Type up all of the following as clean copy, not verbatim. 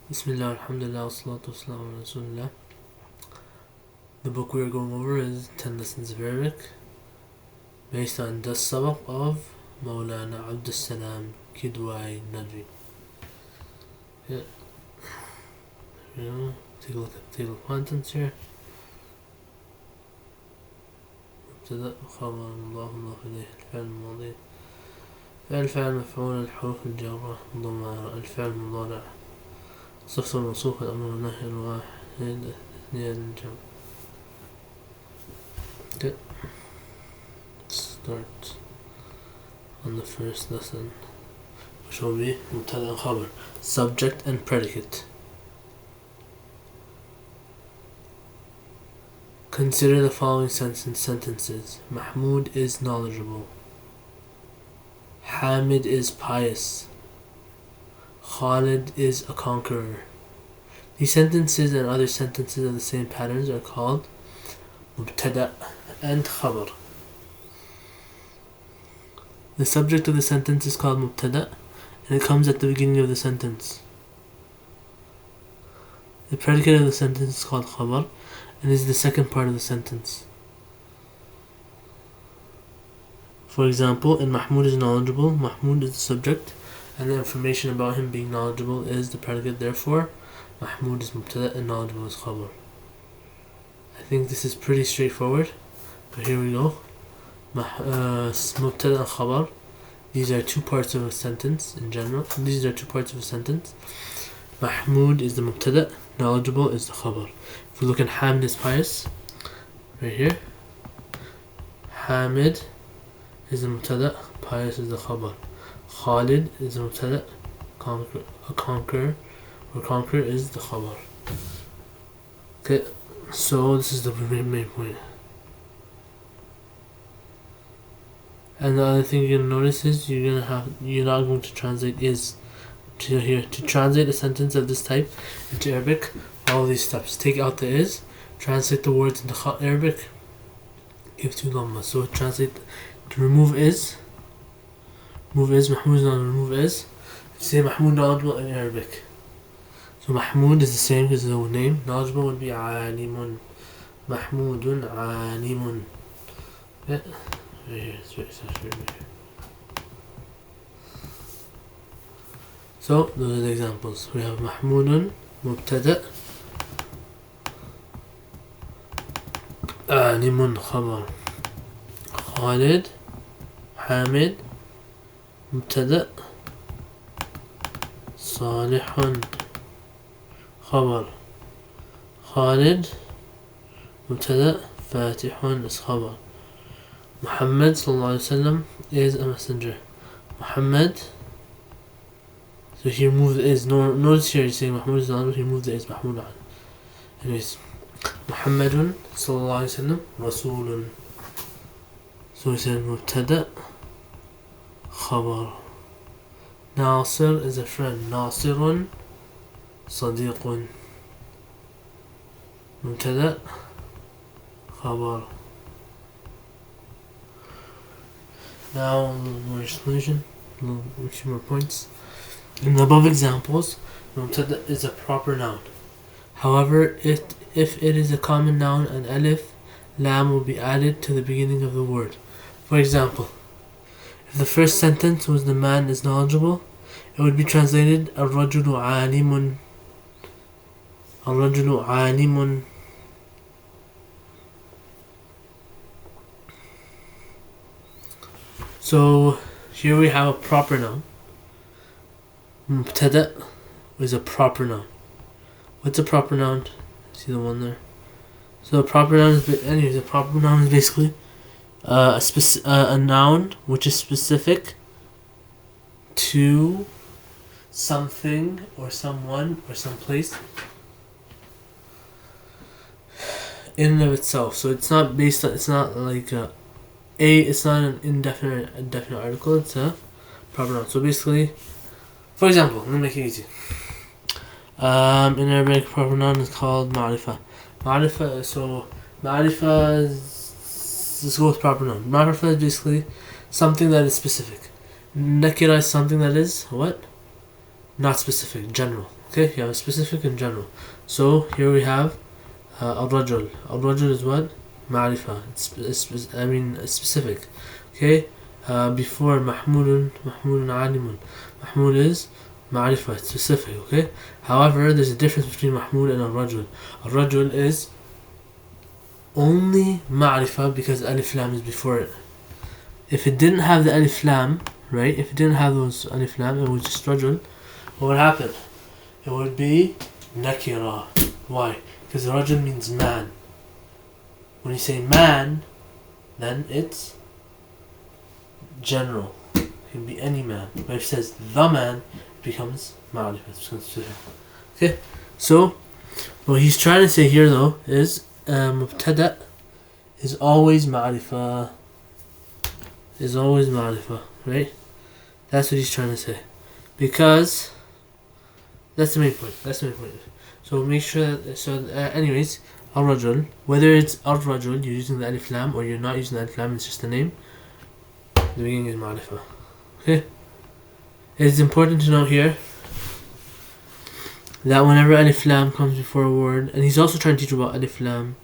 Bismillah, alhamdulillah, wassalatu wassalamu ala rasulillah. The book we are going over is 10 Lessons of Arabic, based on the Sabaq of Mawlana Abdus Salam Kidwai Nadwi. Yeah. Take a look at the table of contents here. مبتدأ خبر مضاف إليه الفعل الماضي فعل مفعول الحروف الجارة ضمائر الفعل المضارع صفة الموصوف الأمر والنهي الواحد اثنين الجمع. Okay. Start on the first lesson, which will be مبتدأ and خبر, subject and predicate. Consider the following sentences. Mahmud is knowledgeable. Hamid is pious. Khalid is a conqueror. These sentences and other sentences of the same patterns are called mubtada and khabar. The subject of the sentence is called mubtada, and it comes at the beginning of the sentence. The predicate of the sentence is called khabar, and is the second part of the sentence. For example, in Mahmud is knowledgeable, Mahmud is the subject, and the information about him being knowledgeable is the predicate. Therefore, Mahmud is mubtada and knowledgeable is khabar. I think this is pretty straightforward, but here we go. Mubtada and khabar, these are two parts of a sentence in general. These are two parts of a sentence. Mahmud is the mubtada, knowledgeable is the khabar. If we look at Hamid is pious, right here, Hamid is the mubtada, pious is the khabar. Khalid is the mubtada, conqueror is the khabar. Okay, so this is the main point. And the other thing you're gonna notice is you're not going to translate is to here. To translate a sentence of this type into Arabic, all these steps. Take out the is, translate the words into Arabic, give two dhamma. So translate to remove is. Mahmud is not remove is. Say Mahmud knowledgeable in Arabic. So Mahmud is the same as the name. Knowledgeable would be alimun. Mahmudun alimun. Yeah. Right here, it's right here. So those are the examples. We have Mahmudun, Mubtada, alimun khabar. Khalid, Hamid, Mubtada, Salihun خبر. Khalid Mubtada, Fatihun is khabar. Muhammad sallallahu alaihi wasallam is a messenger. Muhammad, so he removed the is. Notice here he's saying Muhammad is not, he removed the is. Mahmud. Anyways, Muhammadun sallallahu alaihi wasallam Rasulun. So he said Mubtada, khabar. Nasir is a friend. Nasirun صديق. مبتدأ خبر. Now a little more explanation, a few more points. In the above examples, mubtada is a proper noun. However, if it is a common noun, an alif, lam will be added to the beginning of the word. For example, if the first sentence was the man is knowledgeable, it would be translated الرجل عالم. الرجل عالم. So here we have a proper noun. Mubtada is a proper noun. What's a proper noun? See the one there. So a proper noun is basically a noun which is specific to something or someone or some place in and of itself. So it's not based on, it's not like it's not an indefinite article, it's a proper noun. So basically, for example, let me make it easy. In Arabic, proper noun is called ma'rifa. Ma'rifa is, let's go with proper noun. Ma'rifa is basically something that is specific. Nakira is something that is what? Not specific, general. Okay, you have a specific and general. So here we have al-rajul. Al-rajul is what? Ma'rifa. It's specific. Okay. Before mahmudun alimun. Mahmud is ma'rifa, it's specific. Okay. However, there's a difference between mahmud and al-rajul. Al-rajul is only ma'rifa because alif lam is before it. If it didn't have the alif lam, right? If it didn't have those alif lam, it was just rajul. What would happen? It would be nakira. Why? Because rajul means man. When you say man, then it's general. It can be any man. But if it says the man, it becomes ma'rifah. Okay? So, what he's trying to say here though is mubtada is always ma'rifah. Is always ma'rifah, right? That's what he's trying to say. Because that's the main point. So make sure that, anyways, al-rajul, whether it's al-rajul, you're using the alif lam, or you're not using the alif lam, it's just a name. The beginning is ma'rifah. Okay? It's important to note here that whenever alif lam comes before a word, and he's also trying to teach you about alif lam,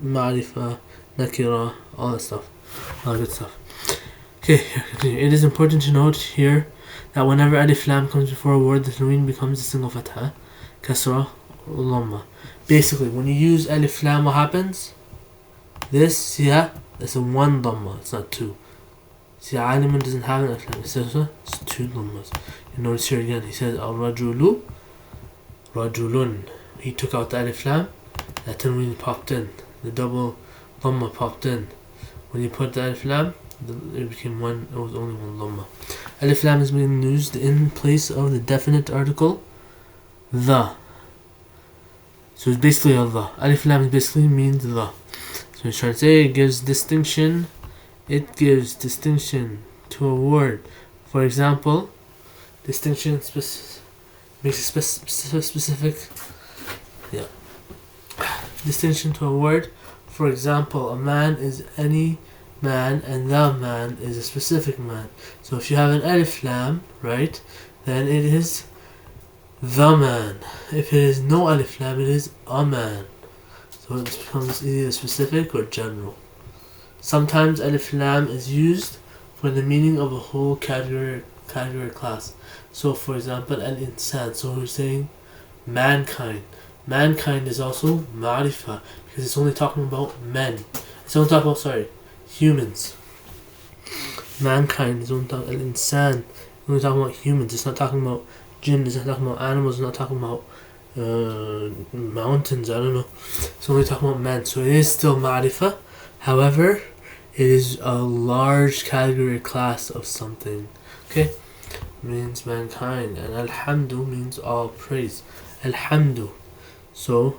ma'rifah, nakira, all that stuff. All that good stuff. Okay, continue. It is important to note here that whenever alif lam comes before a word, the tanween becomes a single fatha, kasra, or dhamma. Basically, when you use alif lam, what happens? This, yeah, it's a one dhamma, it's not two. See, alimun doesn't have an alif lam, it says it's two dhammas. You notice here again, he says al-rajulu, rajulun. He took out the alif lam, that tanween popped in, the double dhamma popped in. When you put the alif lam, it became one, it was only one dhamma. Alif lam is being used in place of the definite article the. So it's basically a the. Alif lam basically means the. So he's trying to say it gives distinction. It gives distinction to a word. For example, distinction makes it specific. Yeah. Distinction to a word. For example, a man is any man and the man is a specific man. So if you have an alif lam, right, then it is the man. If it is no alif lam, it is a man. So it becomes either specific or general. Sometimes alif lam is used for the meaning of a whole category class. So for example, al-insan. So we're saying mankind. Mankind is also ma'rifah because it's only talking about men. It's only talking about, humans. Mankind is only talking al-insan. It's only talking about humans. It's not talking about jinn. It's not talking about animals. It's not talking about mountains. I don't know. It's only talking about men. So it is still ma'rifah. However, it is a large category class of something. Okay? Means mankind. And alhamdu means all praise. Alhamdu. So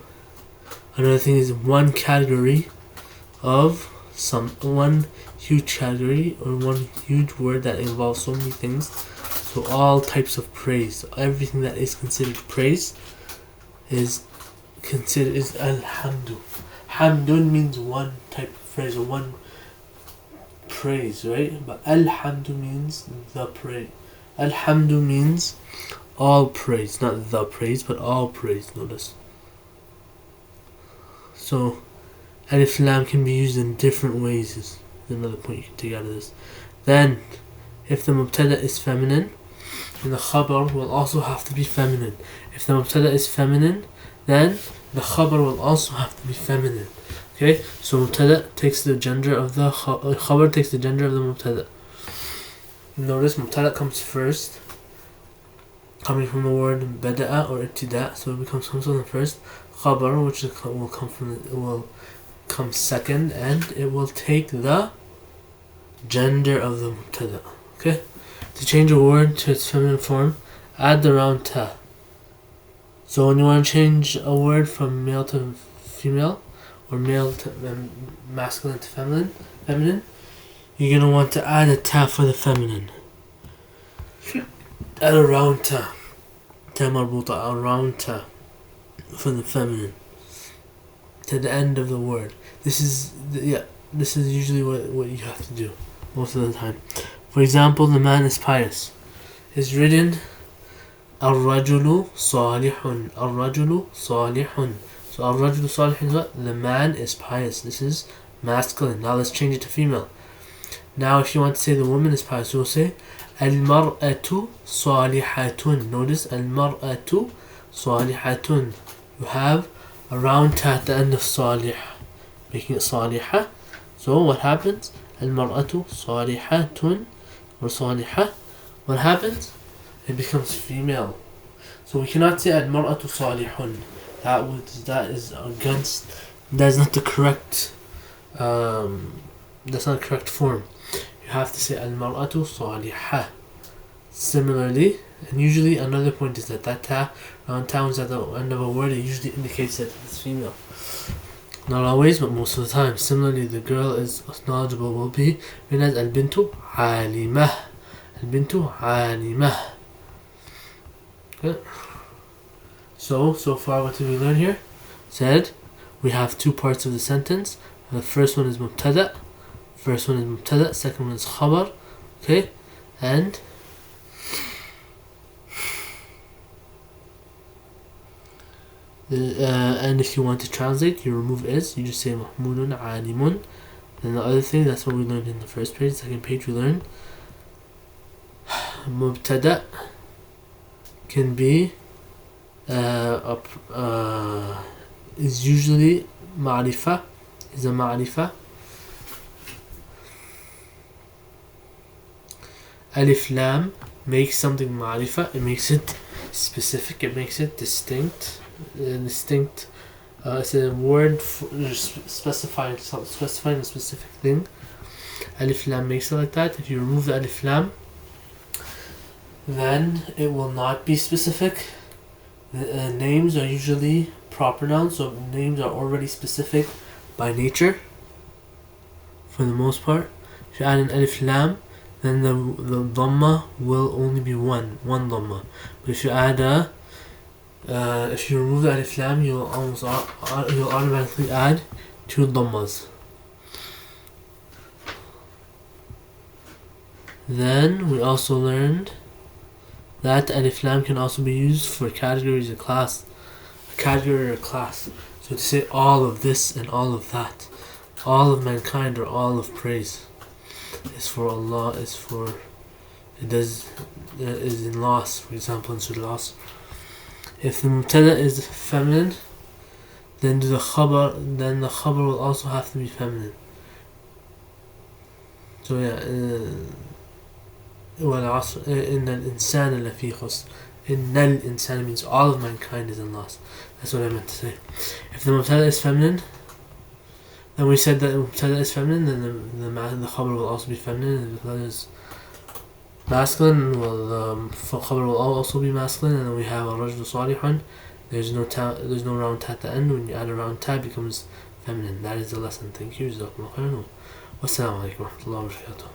another thing is one category of one huge category or one huge word that involves so many things. So all types of praise, everything that is considered praise is alhamdu. Hamdun means one type of praise or one praise, right? But alhamdu means the praise. Alhamdu means all praise, not the praise, but all praise. Notice. So alif lam can be used in different ways is another point you can take out of this. Then, if the mubtada is feminine, then the khabar will also have to be feminine. If the mubtada is feminine, then the khabar will also have to be feminine. Okay, so mubtada takes the gender of the khabar takes the gender of the mubtada. Notice mubtada comes first, coming from the word bada'a or ibtida, so it comes from the first. Khabar, which will come second, and it will take the gender of the mubtada. Okay, to change a word to its feminine form, add the round ta. So when you want to change a word from male to female, or male to masculine to feminine, you're gonna want to add a ta for the feminine. Add a round ta. Ta marbuta, a round ta for the feminine to the end of the word. This is usually what you have to do most of the time. For example, the man is pious is written الرجل صالح. الرجل صالح. So الرجل صالح is what? The man is pious. This is masculine. Now let's change it to female. Now if you want to say the woman is pious, you'll say المرأة صالحة. Notice المرأة صالحة. You have a round ta at the end of صالح, making it صالحة. So what happens? المرأة صالحة or صالحة. What happens? It becomes female. So we cannot say المرأة صالح. That is against. That's not the correct. That's not the correct form. You have to say المرأة صالحة. Similarly, and usually another point is that ta round towns at the end of a word, it usually indicates that it's female. Not always, but most of the time. Similarly, the girl is knowledgeable will be written as البنت عالمة. البنت عالمة. Okay. So far what did we learn here? Said we have two parts of the sentence. The first one is mubtada. Second one is khabar. Okay, and if you want to translate, you remove is. You just say mahmudun alimun. Then the other thing, that's what we learned in the first page. Second page we learned mubtada can be is usually ma'rifa, is a ma'rifa. Alif lam makes something ma'rifa, it makes it specific, it makes it distinct. It's a word specifying a specific thing. Alif lam makes it like that. If you remove the alif lam, then it will not be specific. Names are usually proper nouns, so names are already specific by nature for the most part. If you add an alif lam, then the dhamma will only be one dhamma. But if you add if you remove the alif lam, you'll automatically add two dhammas. Then we also learned that alif lam can also be used for categories of class. A category or a class. So to say all of this and all of that, all of mankind or all of praise is for Allah, is in loss, for example in Surah Al-Asr. If the mubtada is feminine, then the khabar will also have to be feminine. So yeah, وَالْعَصْرِ إِنَّ الْإِنسَانَ لَفِي خُسْرٍ. إِنَّ الْإِنسَانَ means all of mankind is in loss. That's what I meant to say. If the mubtada is feminine, then we said that the mubtada is feminine, then the khabar will also be feminine. If the mubtada is masculine, well, the khabar will also be masculine. And then we have الرجل صالح. There's no round ta at the end. When you add a round ta, it becomes feminine. That is the lesson. Thank you. جزاكم الله خيرا. والسلام عليكم ورحمة الله وبركاته.